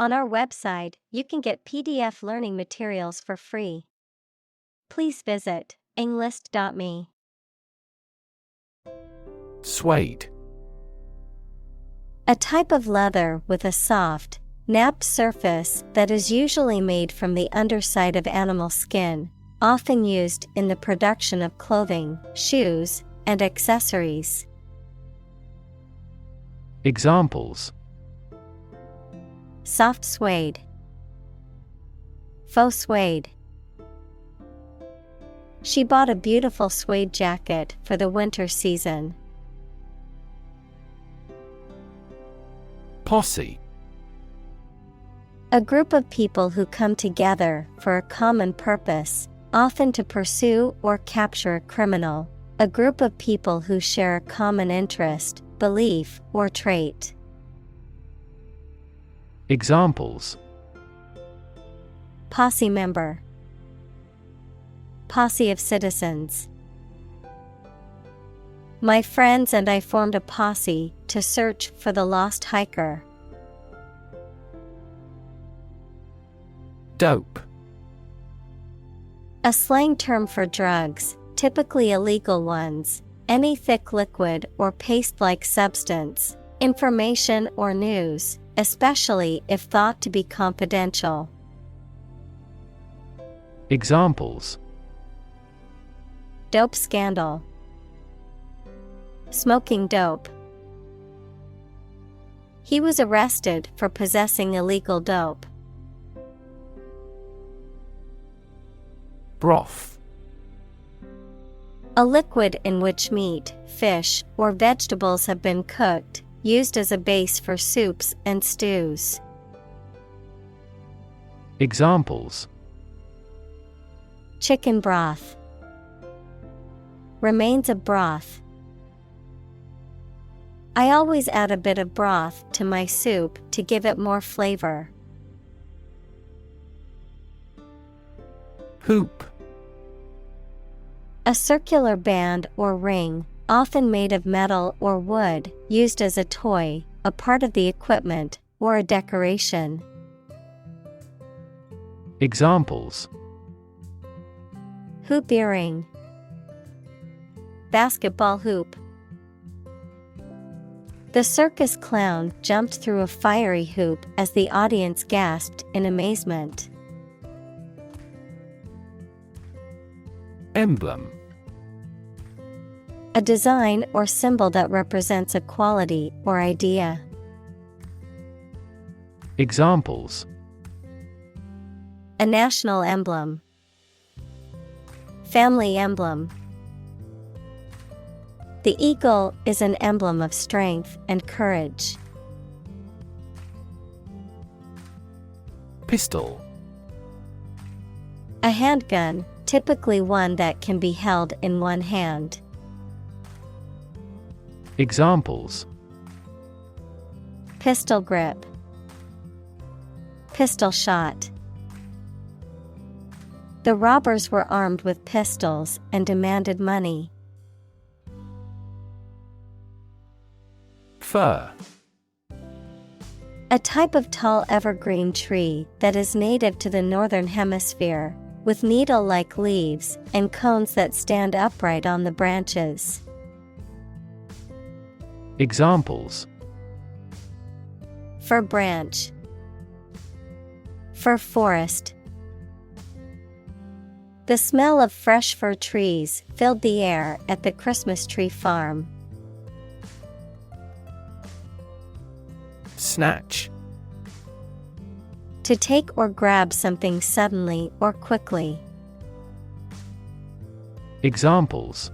On our website, you can get PDF learning materials for free. Please visit englist.me. Suede. A type of leather with a soft, napped surface that is usually made from the underside of animal skin, often used in the production of clothing, shoes, and accessories. Examples: Soft suede, faux suede. She bought a beautiful suede jacket for the winter season. Posse. A group of people who come together for a common purpose, often to pursue or capture a criminal. A group of people who share a common interest, belief, or trait. Examples: Posse member, posse of citizens. My friends and I formed a posse to search for the lost hiker. Dope. A slang term for drugs, typically illegal ones, any thick liquid or paste-like substance, information or news, especially if thought to be confidential. Examples: Dope scandal, smoking dope. He was arrested for possessing illegal dope. Broth. A liquid in which meat, fish, or vegetables have been cooked, used as a base for soups and stews. Examples: Chicken broth, remains of broth. I always add a bit of broth to my soup to give it more flavor. Hoop. A circular band or ring, often made of metal or wood, used as a toy, a part of the equipment, or a decoration. Examples: Hoop earring, basketball hoop. The circus clown jumped through a fiery hoop as the audience gasped in amazement. Emblem. A design or symbol that represents a quality or idea. Examples: A national emblem, family emblem. The eagle is an emblem of strength and courage. Pistol. A handgun, typically one that can be held in one hand. Examples: Pistol grip, pistol shot. The robbers were armed with pistols and demanded money. Fir. A type of tall evergreen tree that is native to the northern hemisphere, with needle-like leaves and cones that stand upright on the branches. Examples: Fir branch, fir forest. The smell of fresh fir trees filled the air at the Christmas tree farm. Snatch. To take or grab something suddenly or quickly. Examples: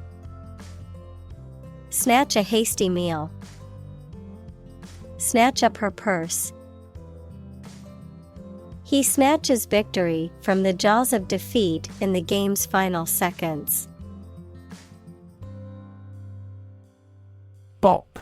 Snatch a hasty meal, snatch up her purse. He snatches victory from the jaws of defeat in the game's final seconds. Bop.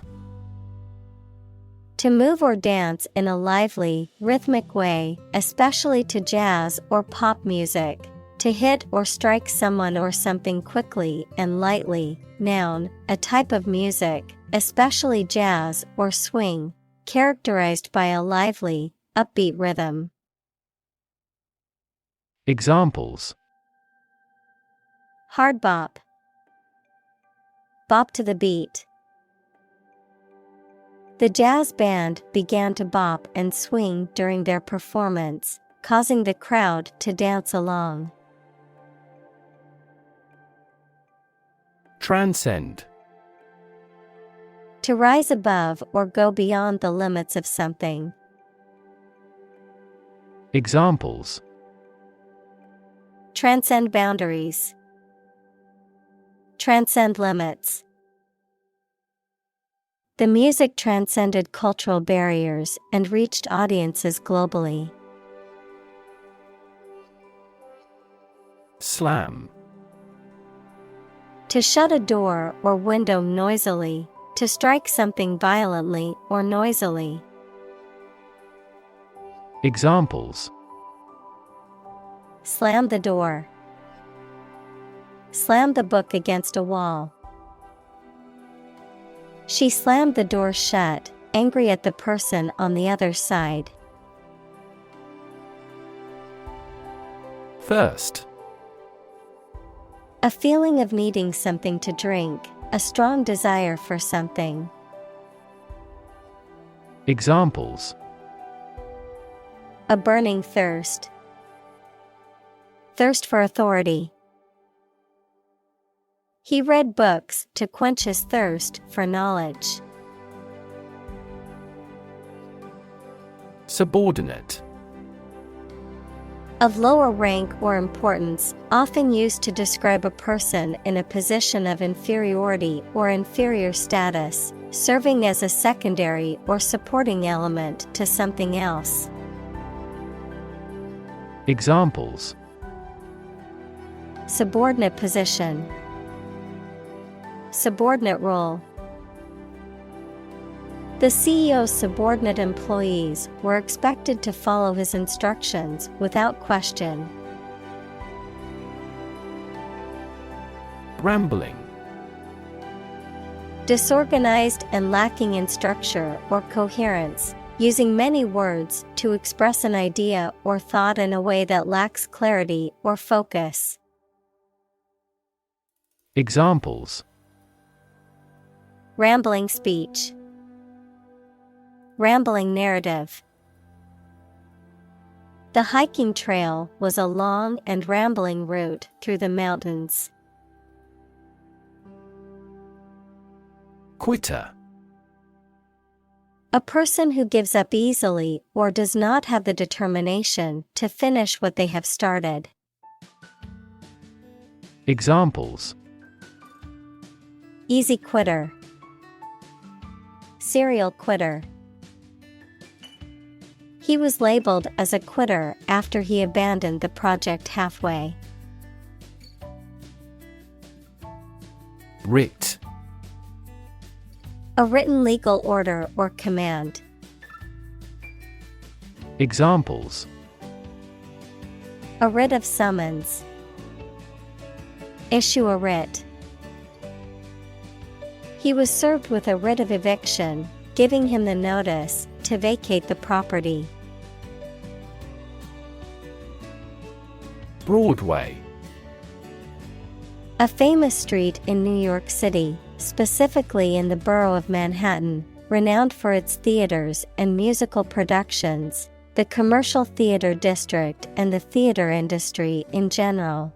To move or dance in a lively, rhythmic way, especially to jazz or pop music. To hit or strike someone or something quickly and lightly. Noun, a type of music, especially jazz or swing, characterized by a lively, upbeat rhythm. Examples: Hard bop. Bop to the beat. The jazz band began to bop and swing during their performance, causing the crowd to dance along. Transcend. To rise above or go beyond the limits of something. Examples: Transcend boundaries. Transcend limits. The music transcended cultural barriers and reached audiences globally. Slam. To shut a door or window noisily, to strike something violently or noisily. Examples: Slam the door. Slam the book against a wall. She slammed the door shut, angry at the person on the other side. Thirst. A feeling of needing something to drink, a strong desire for something. Examples: A burning thirst. Thirst for authority. He read books to quench his thirst for knowledge. Subordinate. Of lower rank or importance, often used to describe a person in a position of inferiority or inferior status, serving as a secondary or supporting element to something else. Examples: Subordinate position. Subordinate role. The CEO's subordinate employees were expected to follow his instructions without question. Rambling. Disorganized and lacking in structure or coherence, using many words to express an idea or thought in a way that lacks clarity or focus. Examples: Rambling speech. Rambling narrative. The hiking trail was a long and rambling route through the mountains. Quitter. A person who gives up easily or does not have the determination to finish what they have started. Examples: Easy quitter. Serial quitter. He was labeled as a quitter after he abandoned the project halfway. Writ. A written legal order or command. Examples: A writ of summons. Issue a writ. He was served with a writ of eviction, giving him the notice to vacate the property. Broadway. A famous street in New York City, specifically in the borough of Manhattan, renowned for its theaters and musical productions, the commercial theater district and the theater industry in general.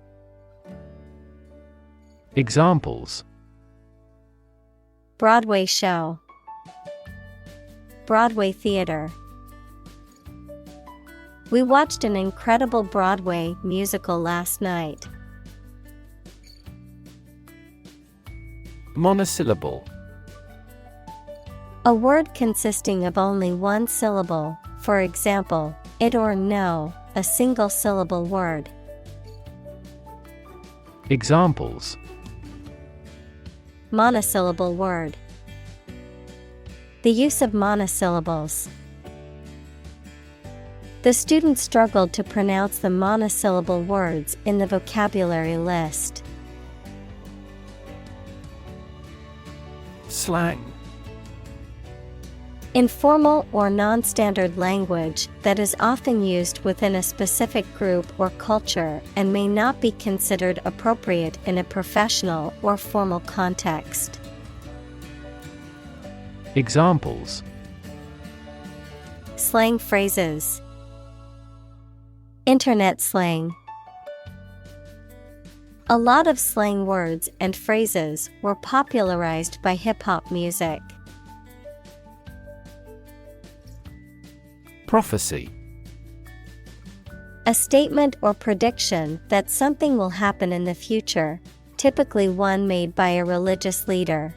Examples: Broadway show. Broadway theater. We watched an incredible Broadway musical last night. Monosyllable. A word consisting of only one syllable, for example, it or no, a single syllable word. Examples: Monosyllable word. The use of monosyllables. The student struggled to pronounce the monosyllable words in the vocabulary list. Slang. Informal or non-standard language that is often used within a specific group or culture and may not be considered appropriate in a professional or formal context. Examples: Slang phrases. Internet slang. A lot of slang words and phrases were popularized by hip-hop music. Prophecy. A statement or prediction that something will happen in the future, typically one made by a religious leader.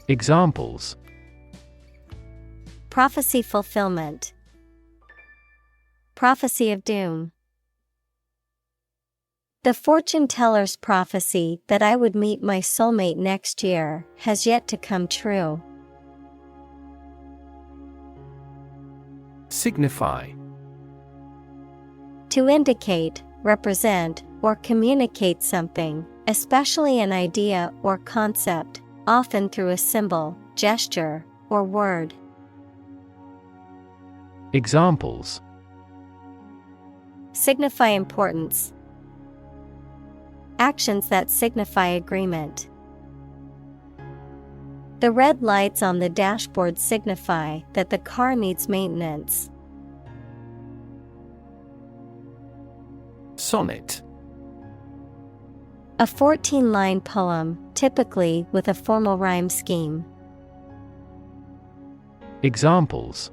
Examples: Prophecy fulfillment. Prophecy of doom. The fortune teller's prophecy that I would meet my soulmate next year has yet to come true. Signify. To indicate, represent, or communicate something, especially an idea or concept, often through a symbol, gesture, or word. Examples: Signify importance. Actions that signify agreement. The red lights on the dashboard signify that the car needs maintenance. Sonnet. A 14-line poem, typically with a formal rhyme scheme. Examples: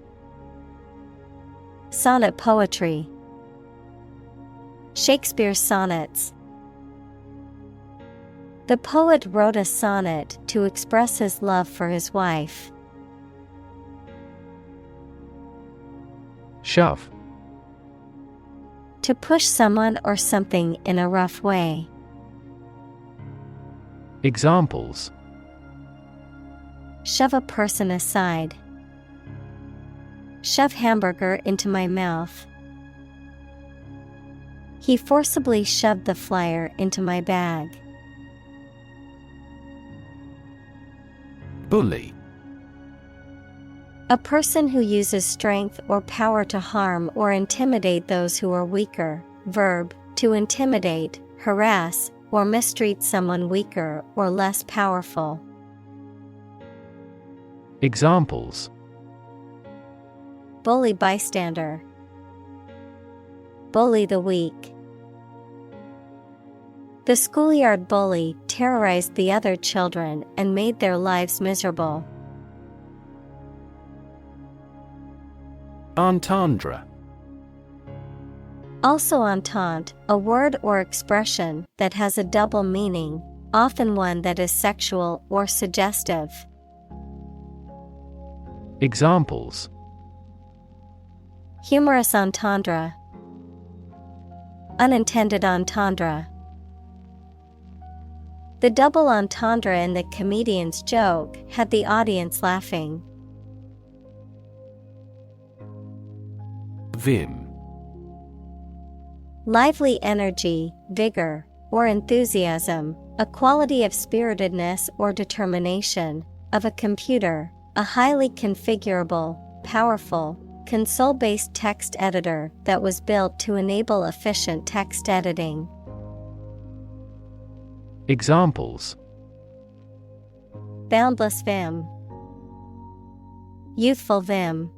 Sonnet poetry. Shakespeare's sonnets. The poet wrote a sonnet to express his love for his wife. Shove. To push someone or something in a rough way. Examples: Shove a person aside. Shove hamburger into my mouth. He forcibly shoved the flyer into my bag. Bully. A person who uses strength or power to harm or intimidate those who are weaker. Verb, to intimidate, harass, or mistreat someone weaker or less powerful. Examples: Bully bystander. Bully the weak. The schoolyard bully terrorized the other children and made their lives miserable. Entendre. Also entente, a word or expression that has a double meaning, often one that is sexual or suggestive. Examples: Humorous entendre. Unintended entendre. The double entendre in the comedian's joke had the audience laughing. Vim. Lively energy, vigor, or enthusiasm, a quality of spiritedness or determination, of a computer, a highly configurable, powerful, console-based text editor that was built to enable efficient text editing. Examples: Boundless vim. Youthful vim.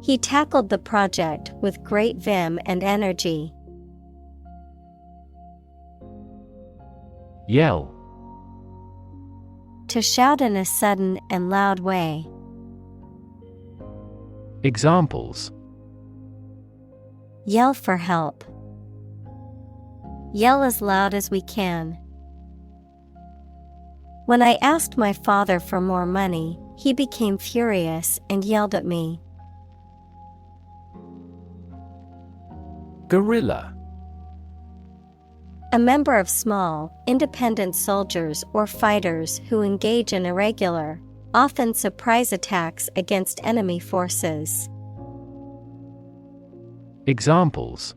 He tackled the project with great vim and energy. Yell. To shout in a sudden and loud way. Examples: Yell for help. Yell as loud as we can. When I asked my father for more money, he became furious and yelled at me. Guerrilla. A member of small, independent soldiers or fighters who engage in irregular, often surprise attacks against enemy forces. Examples: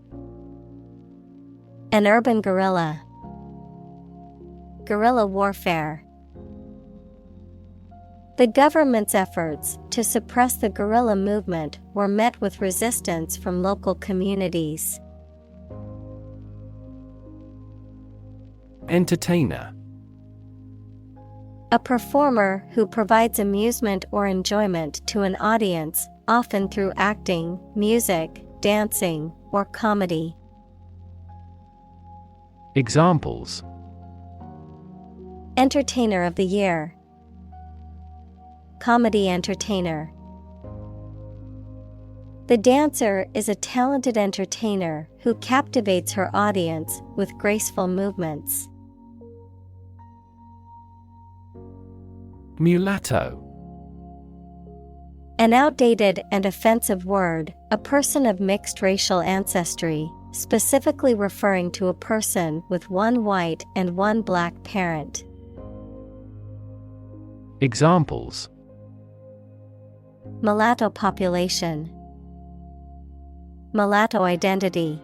An urban guerrilla. Guerrilla warfare. The government's efforts to suppress the guerrilla movement were met with resistance from local communities. Entertainer. A performer who provides amusement or enjoyment to an audience, often through acting, music, dancing, or comedy. Examples: Entertainer of the Year. Comedy entertainer. The dancer is a talented entertainer who captivates her audience with graceful movements. Mulatto. An outdated and offensive word, a person of mixed racial ancestry, specifically referring to a person with one white and one black parent. Examples: Mulatto population. Mulatto identity.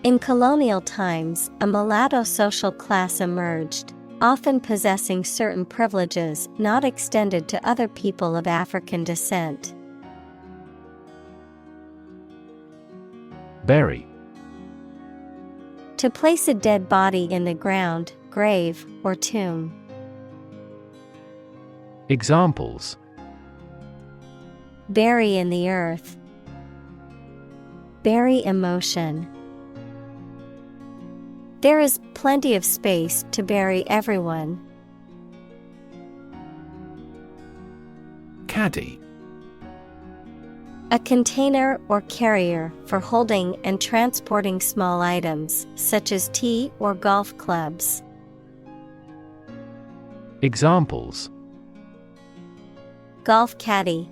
In colonial times, a mulatto social class emerged, often possessing certain privileges not extended to other people of African descent. Bury. To place a dead body in the ground, grave, or tomb. Examples: Bury in the earth. Bury emotion. There is plenty of space to bury everyone. Caddy. A container or carrier for holding and transporting small items, such as tea or golf clubs. Examples: Golf caddy.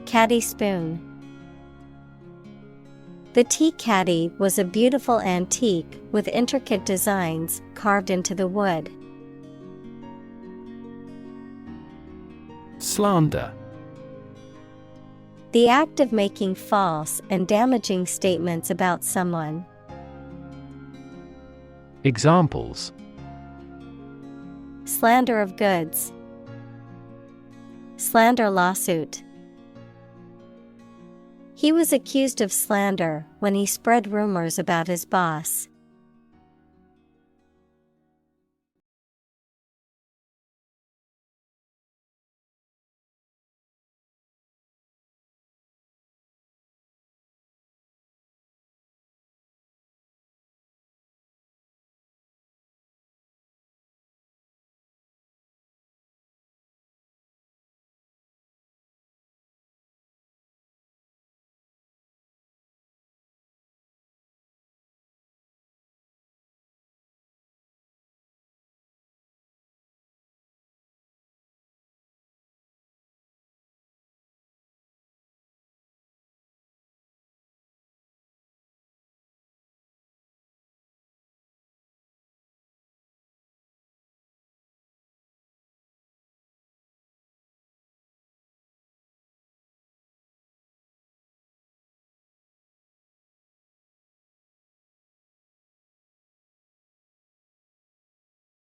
Caddy spoon. The tea caddy was a beautiful antique with intricate designs carved into the wood. Slander. The act of making false and damaging statements about someone. Examples: Slander of goods. Slander lawsuit. He was accused of slander when he spread rumors about his boss.